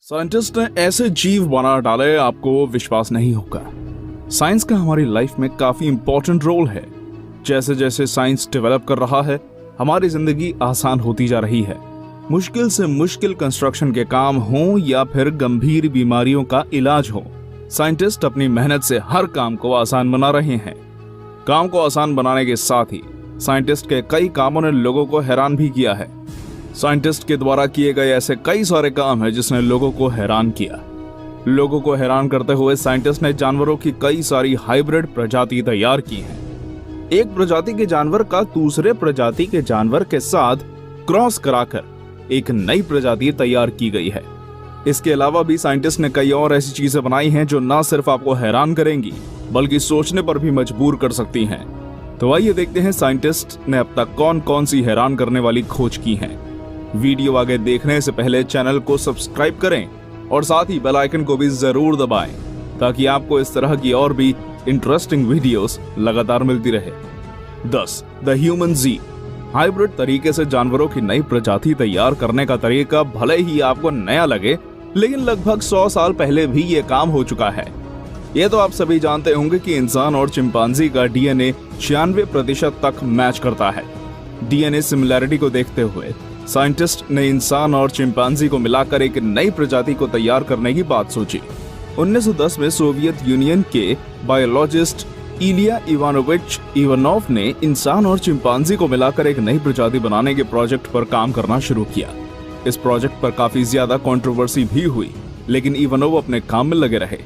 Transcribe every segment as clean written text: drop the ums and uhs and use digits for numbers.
Scientist ने ऐसे जीव बना डाले आपको विश्वास नहीं होगा। साइंस का हमारी लाइफ में काफी इंपॉर्टेंट रोल है। जैसे जैसे साइंस डेवलप कर रहा है, हमारी जिंदगी आसान होती जा रही है। मुश्किल से मुश्किल कंस्ट्रक्शन के काम हो या फिर गंभीर बीमारियों का इलाज हो, साइंटिस्ट अपनी मेहनत से हर काम को आसान बना रहे हैं। काम को आसान बनाने के साथ ही साइंटिस्ट के कई कामों ने लोगों को हैरान भी किया है। साइंटिस्ट के द्वारा किए गए ऐसे कई सारे काम हैं जिसने लोगों को हैरान किया। लोगों को हैरान करते हुए साइंटिस्ट ने जानवरों की कई सारी हाइब्रिड प्रजाति तैयार की हैं। एक प्रजाति के जानवर का दूसरे प्रजाति के जानवर के साथ क्रॉस कराकर एक नई प्रजाति तैयार की गई है। इसके अलावा भी साइंटिस्ट ने कई और ऐसी चीजें बनाई हैं जो न सिर्फ आपको हैरान करेंगी बल्कि सोचने पर भी मजबूर कर सकती हैं। तो आइए देखते हैं साइंटिस्ट ने अब तक कौन कौन सी हैरान करने वाली खोज की है। वीडियो आगे देखने से पहले चैनल को सब्सक्राइब करें और साथ ही बेल आइकन को भी जरूर दबाएं ताकि आपको इस तरह की और भी इंटरेस्टिंग वीडियोस लगातार मिलती रहे। 10. The human ji. हाइब्रिड तरीके से जानवरों की नई प्रजाति तैयार करने का तरीका भले ही आपको नया लगे, लेकिन लगभग 100 साल पहले भी ये काम हो चुका है। ये तो आप सभी जानते होंगे कि इंसान और चिंपांजी का डीएनए 96% तक मैच करता है। डीएनए सिमिलैरिटी को देखते हुए साइंटिस्ट ने इंसान और चिंपांजी को मिलाकर एक नई प्रजाति को तैयार करने की बात सोची। 1910 में सोवियत यूनियन के बायोलॉजिस्ट इलिया इवानोविच इवानोव ने इंसान और चिंपांजी को मिलाकर एक नई प्रजाति बनाने के प्रोजेक्ट पर काम करना शुरू किया। इस प्रोजेक्ट पर काफी ज्यादा कंट्रोवर्सी भी हुई, लेकिन इवानोव अपने काम में लगे रहे।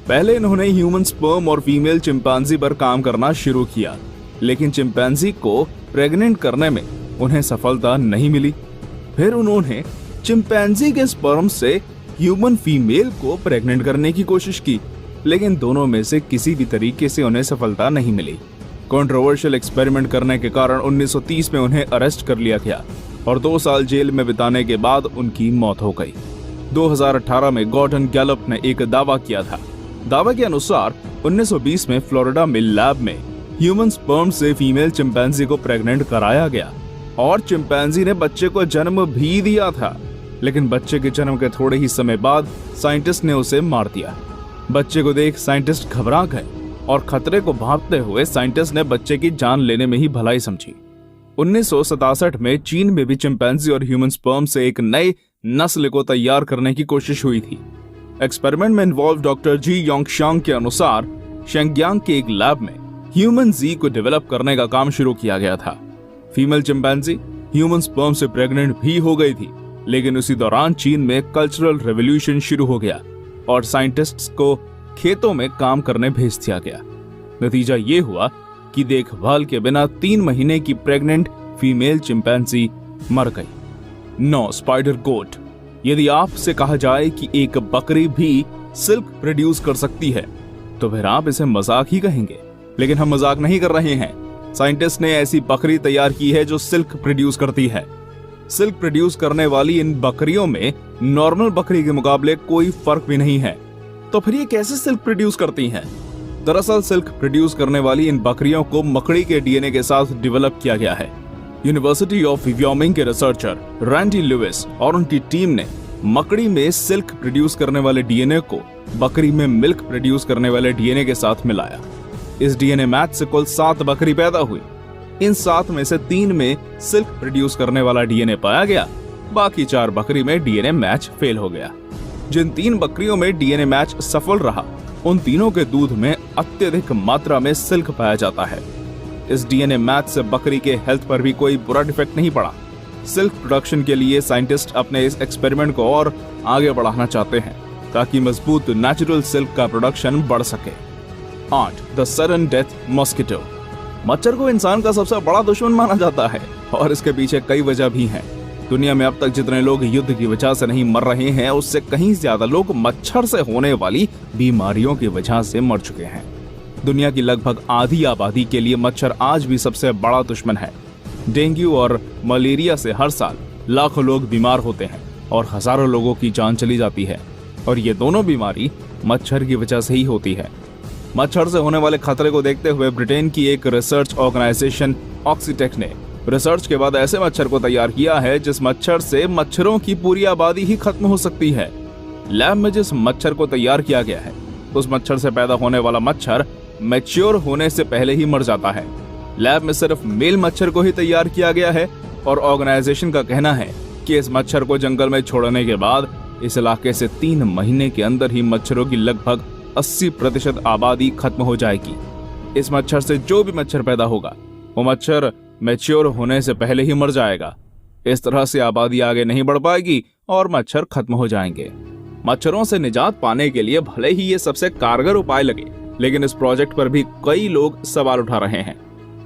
पहले इन्होंने ह्यूमन स्पर्म और फीमेल चिंपांजी पर काम करना शुरू किया, लेकिन चिंपांजी को प्रेग्नेंट करने में उन्हें सफलता नहीं मिली। फिर उन्होंने चिंपांजी के स्पर्म से ह्यूमन फीमेल को प्रेग्नेंट करने की कोशिश की, लेकिन दोनों में से किसी भी तरीके से उन्हें सफलता नहीं मिली। कंट्रोवर्शियल एक्सपेरिमेंट करने के कारण 1930 में उन्हें अरेस्ट कर लिया गया और 2 साल जेल में बिताने के बाद उनकी मौत हो गई। 2018 में गॉर्डन गैलप ने एक दावा किया था। दावे के अनुसार 1920 में फ्लोरिडा में लैब में ह्यूमन स्पर्म से फीमेल चिंपांजी को प्रेग्नेंट कराया गया और चिंपांजी ने बच्चे को जन्म भी दिया था, लेकिन बच्चे के जन्म के थोड़े ही समय बाद साइंटिस्ट ने उसे मार दिया। बच्चे को देख साइंटिस्ट घबरा गए और खतरे को भांपते हुए साइंटिस्ट ने बच्चे की जान लेने में ही भलाई समझी। 1967 में चीन में भी चिंपांजी और ह्यूमन स्पर्म से एक नई नस्ल को तैयार करने की कोशिश हुई थी। एक्सपेरिमेंट में इन्वॉल्व डॉक्टर जी योंगशांग के अनुसार शेंगयांग के एक लैब में ह्यूमन जी को डेवलप करने का काम शुरू किया गया था। फीमेल चिंपांजी ह्यूमन स्पर्म से प्रेग्नेंट भी हो गई थी, लेकिन उसी दौरान चीन में कल्चरल रेवोल्यूशन शुरू हो गया और साइंटिस्ट्स को खेतों में काम करने भेज दिया गया। नतीजा ये हुआ कि देखभाल के बिना 3 महीने की प्रेग्नेंट फीमेल चिंपांजी मर गई। 9. स्पाइडर गोट। यदि आपसे कहा जाए कि एक बकरी भी सिल्क प्रोड्यूस कर सकती है तो फिर आप इसे मजाक ही कहेंगे, लेकिन हम मजाक नहीं कर रहे हैं। साइंटिस्ट ने ऐसी बकरी तैयार की है जो सिल्क प्रोड्यूस करती है। सिल्क प्रोड्यूस करने वाली इन बकरियों में नॉर्मल बकरी के मुकाबले कोई फर्क भी नहीं है। तो फिर ये कैसे सिल्क प्रोड्यूस करती हैं? दरअसल सिल्क प्रोड्यूस करने वाली इन बकरियों को मकड़ी के डीएनए के साथ डेवलप किया गया है। यूनिवर्सिटी ऑफ व्योमिंग के रिसर्चर रैंडी लुइस और उनकी टीम ने मकड़ी में सिल्क प्रोड्यूस करने वाले डीएनए को बकरी में मिल्क प्रोड्यूस करने वाले डीएनए के साथ मिलाया। इस डीएनए मैच से कुल 7 बकरी पैदा हुई। इन 7 में से 3 में सिल्क प्रोड्यूस करने वाला डीएनए पाया गया, बाकी 4 बकरी में डीएनए मैच फेल हो गया। जिन 3 बकरियों में डीएनए मैच सफल रहा, उन तीनों के दूध में अत्यधिक मात्रा में सिल्क पाया जाता है। इस डीएनए मैच से बकरी के हेल्थ पर भी कोई बुरा इफेक्ट नहीं पड़ा। सिल्क प्रोडक्शन के लिए साइंटिस्ट अपने इस एक्सपेरिमेंट को और आगे बढ़ाना चाहते हैं ताकि मजबूत नेचुरल सिल्क का प्रोडक्शन बढ़ सके। 8. The sudden death mosquito. मच्छर को इंसान का सबसे बड़ा दुश्मन माना जाता है और इसके पीछे कई वजह भी हैं। दुनिया में अब तक जितने लोग युद्ध की वजह से नहीं मर रहे हैं, उससे कहीं ज्यादा लोग मच्छर से होने वाली बीमारियों की वजह से मर चुके हैं। दुनिया की लगभग आधी आबादी के लिए मच्छर आज भी सबसे बड़ा दुश्मन है। डेंगू और मलेरिया से हर साल लाखों लोग बीमार होते हैं और हजारों लोगों की जान चली जाती है, और ये दोनों बीमारी मच्छर की वजह से ही होती है। मच्छर से होने वाले खतरे को देखते हुए ब्रिटेन की एक रिसर्च ऑर्गेनाइजेशन ऑक्सीटेक ने रिसर्च के बाद ऐसे मच्छर को तैयार किया है जिस मच्छर से मच्छरों की पूरी आबादी ही खत्म हो सकती है। लैब में जिस मच्छर को तैयार किया गया है उस मच्छर से पैदा होने वाला मच्छर मैच्योर होने से पहले ही मर जाता है। लैब में सिर्फ मेल मच्छर को ही तैयार किया गया है और ऑर्गेनाइजेशन का कहना है कि इस मच्छर को जंगल में छोड़ने के बाद इस इलाके से 3 महीने के अंदर ही मच्छरों की लगभग 80% आबादी खत्म हो जाएगी। इस मच्छर से जो भी मच्छर पैदा होगा वो मच्छर मैच्योर होने से पहले ही मर जाएगा। इस तरह से आबादी आगे नहीं बढ़ पाएगी और मच्छर खत्म हो जाएंगे। मच्छरों से निजात पाने के लिए भले ही ये सबसे कारगर उपाय लगे, लेकिन इस प्रोजेक्ट पर भी कई लोग सवाल उठा रहे हैं।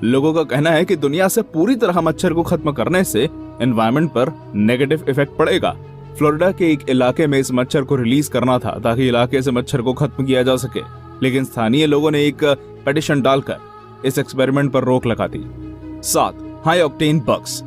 लोगों का कहना है कि दुनिया से पूरी तरह मच्छर को खत्म करने से एनवायरनमेंट पर नेगेटिव इफेक्ट पड़ेगा। फ्लोरिडा के एक इलाके में इस मच्छर को रिलीज करना था ताकि इलाके से मच्छर को खत्म किया जा सके, लेकिन स्थानीय लोगों ने एक पिटीशन डालकर इस एक्सपेरिमेंट पर रोक लगा दी। 7. High octane bugs.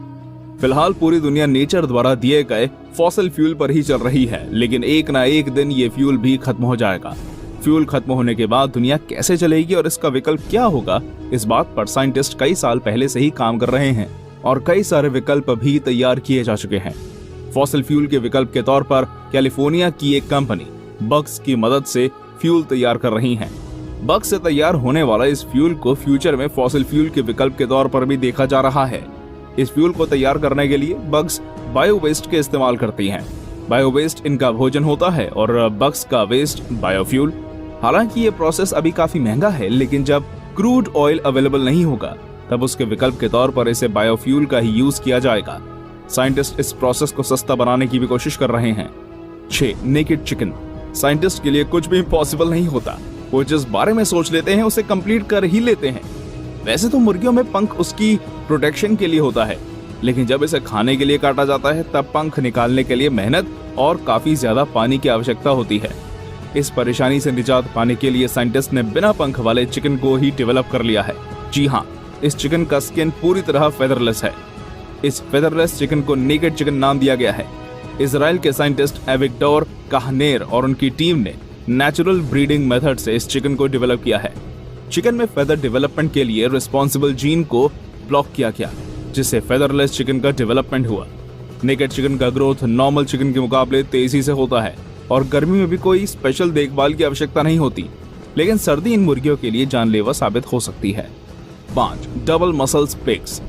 फिलहाल पूरी दुनिया नेचर द्वारा दिए गए फॉसिल फ्यूल पर ही चल रही है, लेकिन एक ना एक दिन ये फ्यूल भी खत्म हो जाएगा। फ्यूल खत्म होने के बाद दुनिया कैसे चलेगी और इसका विकल्प क्या होगा, इस बात पर साइंटिस्ट कई साल पहले से ही काम कर रहे हैं और कई सारे विकल्प भी तैयार किए जा चुके हैं। फॉसिल फ्यूल के विकल्प के तौर पर कैलिफोर्निया की एक कंपनी बग्स की मदद से फ्यूल तैयार कर रही है। बग्स से तैयार होने वाला इस फ्यूल को फ्यूचर में फॉसिल फ्यूल के विकल्प के तौर पर भी देखा जा रहा है। इस फ्यूल को तैयार करने के लिए बग्स बायो वेस्ट के इस्तेमाल करती हैं। बायो वेस्ट इनका भोजन होता है और बग्स का वेस्ट बायोफ्यूल। हालांकि ये प्रोसेस अभी काफी महंगा है, लेकिन जब क्रूड ऑयल अवेलेबल नहीं होगा तब उसके विकल्प के तौर पर इसे बायोफ्यूल का ही यूज किया जाएगा। साइंटिस्ट इस प्रोसेस को सस्ता बनाने की भी कोशिश कर रहे हैं। 6. Naked chicken. साइंटिस्ट के लिए कुछ भी इम्पॉसिबल नहीं होता, वो जिस बारे में सोच लेते हैं उसे कंप्लीट कर ही लेते हैं। वैसे तो मुर्गियों में पंख उसकी प्रोटेक्शन के लिए होता है, लेकिन जब इसे खाने के लिए काटा जाता है तब पंख निकालने के लिए मेहनत और काफी ज्यादा पानी की आवश्यकता होती है। इस परेशानी से निजात पाने के लिए साइंटिस्ट ने बिना पंख वाले चिकन को ही डेवलप कर लिया है। जी हाँ, इस चिकन का स्किन पूरी तरह फेदरलेस है। इस फेदरलेस चिकन को नेकेड चिकन नाम दिया गया है। इजराइल के साइंटिस्ट एविगडोर काहनेर और उनकी टीम ने नेचुरल ब्रीडिंग मेथड से इस चिकन को डेवलप किया है। चिकन में फेदर डेवलपमेंट के लिए रिस्पॉन्सिबल जीन को ब्लॉक किया गया, जिससे फेदरलेस चिकन का डेवलपमेंट हुआ। नेकेड चिकन का ग्रोथ नॉर्मल चिकन के मुकाबले तेजी से होता है और गर्मी में भी कोई स्पेशल देखभाल की आवश्यकता नहीं होती, लेकिन सर्दी इन मुर्गियों के लिए जानलेवा साबित हो सकती है। 5. Double muscles pigs.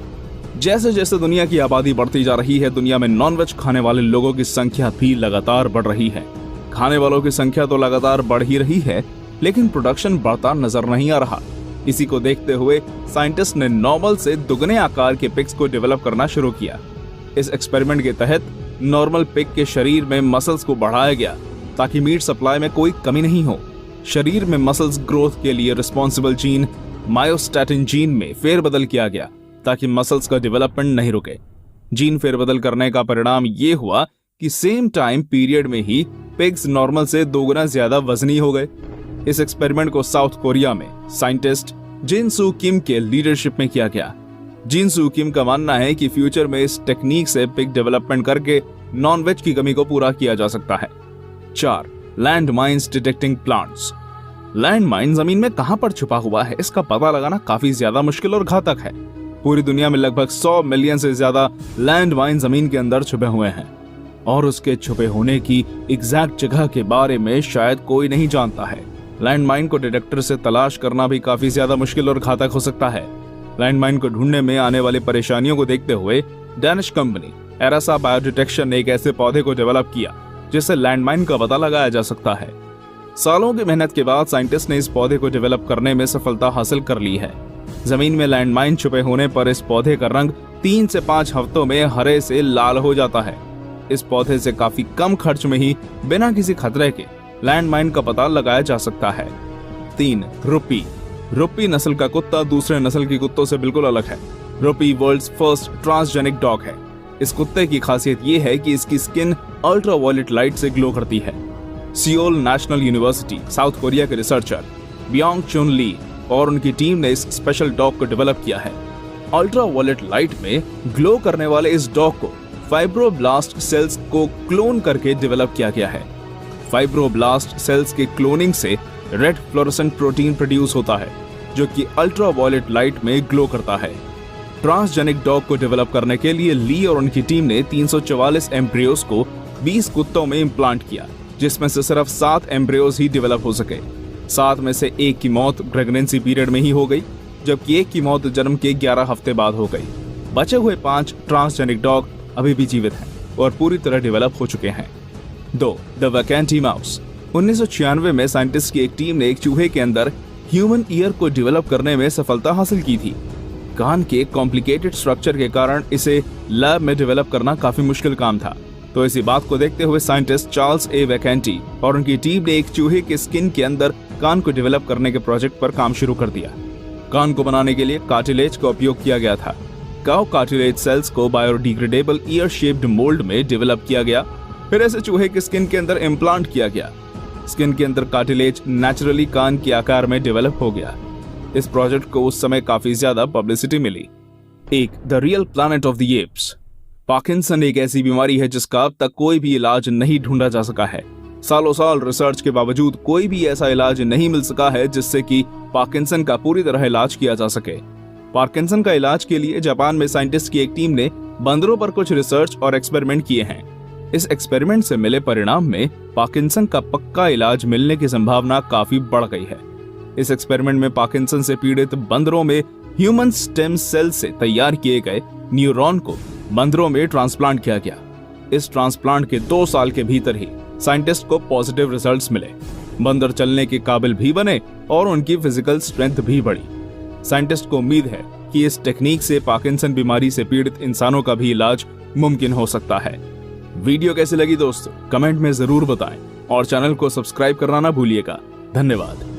जैसे जैसे दुनिया की आबादी बढ़ती जा रही है, दुनिया में नॉनवेज खाने वाले लोगों की संख्या भी लगातार बढ़ रही है। खाने वालों की संख्या तो लगातार बढ़ ही रही है, लेकिन प्रोडक्शन बढ़ता नजर नहीं आ रहा। इसी को देखते हुए साइंटिस्ट ने नॉर्मल से दुगने आकार के पिग्स को डेवलप करना शुरू किया। इस एक्सपेरिमेंट के तहत नॉर्मल पिग के शरीर में मसल्स को बढ़ाया गया ताकि मीट सप्लाई में कोई कमी नहीं हो। शरीर में मसल्स ग्रोथ के लिए रिस्पॉन्सिबल जीन मायोस्टैटिन जीन में फेरबदल किया गया ताकि मसल्स का डेवलपमेंट नहीं रुके। जीन फेरबदल करने का परिणाम ये हुआ कि सेम टाइम पीरियड में ही पिग्स नॉर्मल से 2 गुना ज्यादा वजनी हो गए। इस एक्सपेरिमेंट को साउथ कोरिया में साइंटिस्ट जिन सू किम के लीडरशिप में किया गया। जिन सू किम का मानना है कि फ्यूचर में इस टेक्निक से पिग डेवलपमेंट करके नॉनवेज की कमी को पूरा किया जा सकता है। 4. Land mines detecting plants. Land mine जमीन में कहां पर छुपा हुआ है, इसका पता लगाना काफी ज्यादा मुश्किल और घातक है। पूरी दुनिया में लगभग 100 मिलियन से ज्यादा लैंड माइन जमीन के अंदर छुपे हुए हैं और उसके छुपे होने की एग्जैक्ट जगह के बारे में शायद कोई नहीं जानता है। लैंड माइन को डिटेक्टर से तलाश करना भी काफी ज्यादा मुश्किल और घातक हो सकता है। लैंड माइन को ढूंढने में आने वाली परेशानियों को देखते हुए डेनिश कंपनी एरासा बायोडिटेक्शन ने एक ऐसे पौधे को डेवलप किया जिससे लैंडमाइन का पता लगाया जा सकता है। सालों की मेहनत के बाद साइंटिस्ट ने इस पौधे को डेवलप करने में सफलता हासिल कर ली है। जमीन में लैंडमाइन छुपे होने पर इस पौधे का रंग 3 से 5 हफ्तों में हरे से लाल हो जाता है। इस पौधे से काफी कम खर्च में ही बिना किसी खतरे के लैंडमाइन का पता लगाया जा सकता है। 3. रुपी। रुपी नस्ल का कुत्ता दूसरे नस्ल की कुत्तों से बिल्कुल अलग है। रुपी वर्ल्ड्स फर्स्ट ट्रांसजेनिक डॉग है। इस कुत्ते की खासियत ये है कि इसकी स्किन अल्ट्रावायलेट लाइट से ग्लो करती है। Seoul national university south Korea के रिसर्चर बियोंग चुन ली और उनकी टीम ने इस स्पेशल डॉग को डेवलप किया है। अल्ट्रावायलेट लाइट में ग्लो करने वाले इस डॉग को फाइब्रोब्लास्ट सेल्स को क्लोन करके डेवलप किया गया है। फाइब्रोब्लास्ट सेल्स के क्लोनिंग से रेड फ्लोरोसेंट प्रोटीन प्रोड्यूस होता है जो कि अल्ट्रावायलेट लाइट में ग्लो करता है। ट्रांसजेनिक डॉग को डेवलप करने के लिए ली और उनकी टीम ने 344 एम्ब्रियोस को 20 कुत्तों में इम्प्लांट किया, जिसमें से सिर्फ 7 एम्ब्रियोज ही डेवलप हो सके। 7 में से 1 की मौत प्रेगनेंसी पीरियड में ही हो गई, जबकि 1 की मौत जन्म के 11 हफ्ते बाद हो गई। बचे हुए 5 ट्रांसजेनिक डॉग अभी भी जीवित हैं और पूरी तरह डेवलप हो चुके हैं। 2. The वैकेंटी mouse. 1996 में साइंटिस्ट की एक टीम ने एक चूहे के अंदर ह्यूमन ईयर को डेवलप करने में सफलता हासिल की थी। कान के कॉम्प्लिकेटेड स्ट्रक्चर के कारण इसे लैब में डेवलप करना काफी मुश्किल काम था। तो इसी बात को देखते हुए साइंटिस्ट चार्ल्स ए वैकेंटी और उनकी टीम ने एक चूहे के स्किन के अंदर कान को डेवलप करने के प्रोजेक्ट पर काम शुरू कर दिया। कान को बनाने के लिए कार्टिलेज का उपयोग किया गया था। काउ कार्टिलेज सेल्स को बायोडिग्रेडेबल ईयर शेप्ड मोल्ड में डेवलप किया गया, फिर ऐसे चूहे के स्किन के अंदर इम्प्लांट किया गया। स्किन के अंदर कार्टिलेज नेचुरली कान के आकार में डेवलप हो गया। इस प्रोजेक्ट को उस समय काफी ज्यादा पब्लिसिटी मिली। 1. The real planet of the apes. Parkinson एक ऐसी बीमारी है जिसका अब तक कोई भी इलाज नहीं ढूंढा जा सका है। सालों साल रिसर्च के बावजूद कोई भी ऐसा इलाज नहीं मिल सका है जिससे कि पार्किंसन का पूरी तरह इलाज किया जा सके। पार्किंसन का इलाज के लिए जापान में साइंटिस्ट की एक टीम ने बंदरों पर कुछ रिसर्च और एक्सपेरिमेंट किए हैं। इस एक्सपेरिमेंट से मिले परिणाम में पार्किंसन का पक्का इलाज मिलने की संभावना काफी बढ़ गई है। इस एक्सपेरिमेंट में पार्किंसन से पीड़ित बंदरों में ह्यूमन स्टेम सेल से तैयार किए गए न्यूरॉन को बंदरों में ट्रांसप्लांट किया गया। इस ट्रांसप्लांट के 2 साल के भीतर ही साइंटिस्ट को पॉजिटिव रिजल्ट्स मिले। बंदर चलने के काबिल भी बने और उनकी फिजिकल स्ट्रेंथ भी बढ़ी। साइंटिस्ट को उम्मीद है कि इस टेक्निक से पार्किंसन बीमारी से पीड़ित इंसानों का भी इलाज मुमकिन हो सकता है। वीडियो कैसी लगी दोस्तों, कमेंट में जरूर बताएं और चैनल को सब्सक्राइब करना ना भूलिएगा। धन्यवाद।